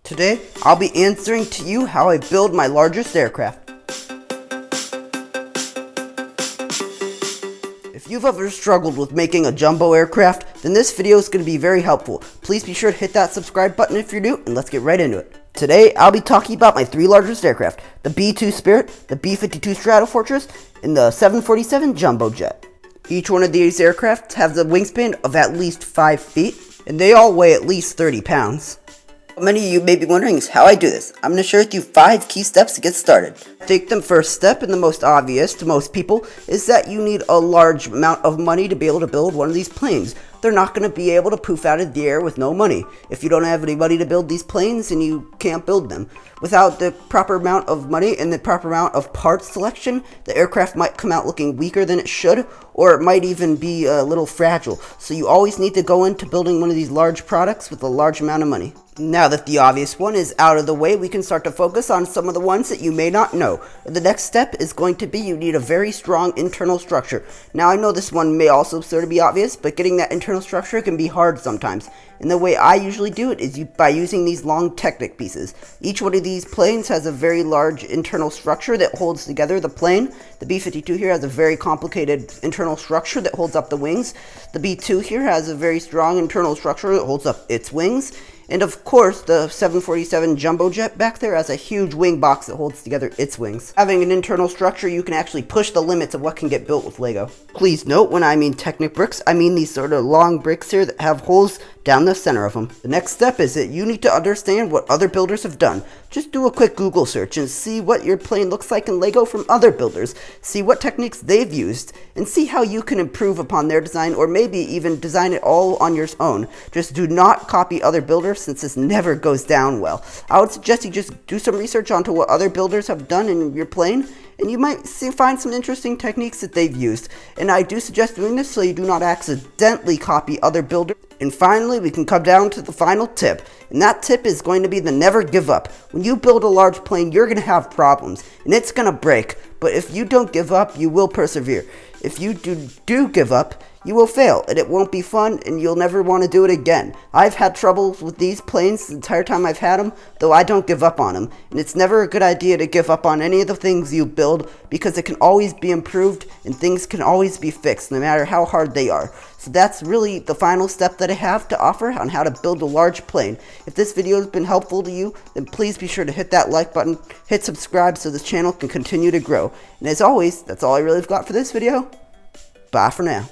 Today, I'll be answering to you how I build my largest aircraft. If you've ever struggled with making a jumbo aircraft, then this video is going to be very helpful. Please be sure to hit that subscribe button if you're new, and let's get right into it. Today, I'll be talking about my three largest aircraft, the B-2 Spirit, the B-52 Stratofortress, and the 747 Jumbo Jet. Each one of these aircraft has a wingspan of at least 5 feet, and they all weigh at least 30 pounds. What many of you may be wondering is how I do this. I'm going to share with you 5 key steps to get started. I think the first step, and the most obvious to most people, is that you need a large amount of money to be able to build one of these planes. They're not going to be able to poof out of the air with no money. If you don't have any money to build these planes, then you can't build them. Without the proper amount of money and the proper amount of parts selection, the aircraft might come out looking weaker than it should, or it might even be a little fragile. So you always need to go into building one of these large products with a large amount of money. Now that the obvious one is out of the way, we can start to focus on some of the ones that you may not know. The next step is going to be you need a very strong internal structure. Now I know this one may also sort of be obvious, but getting that internal structure can be hard sometimes. And the way I usually do it is by using these long Technic pieces. Each one of these planes has a very large internal structure that holds together the plane. The B-52 here has a very complicated internal structure that holds up the wings. The B-2 here has a very strong internal structure that holds up its wings. And of course, the 747 Jumbo Jet back there has a huge wing box that holds together its wings. Having an internal structure, you can actually push the limits of what can get built with Lego. Please note, when I mean Technic bricks, I mean these sort of long bricks here that have holes down the center of them. The next step is that you need to understand what other builders have done. Just do a quick Google search and see what your plane looks like in Lego from other builders. See what techniques they've used and see how you can improve upon their design, or maybe even design it all on your own. Just do not copy other builders, since this never goes down well. I would suggest you just do some research onto what other builders have done in your plane, and you might find some interesting techniques that they've used. And I do suggest doing this so you do not accidentally copy other builders. And finally, we can come down to the final tip. And that tip is going to be the never give up. When you build a large plane, you're going to have problems, and it's going to break. But if you don't give up, you will persevere. If you do give up, you will fail, and it won't be fun, and you'll never want to do it again. I've had troubles with these planes the entire time I've had them, though I don't give up on them. And it's never a good idea to give up on any of the things you build, because it can always be improved, and things can always be fixed, no matter how hard they are. So that's really the final step that I have to offer on how to build a large plane. If this video has been helpful to you, then please be sure to hit that like button, hit subscribe so this channel can continue to grow. And as always, that's all I really have got for this video. Bye for now.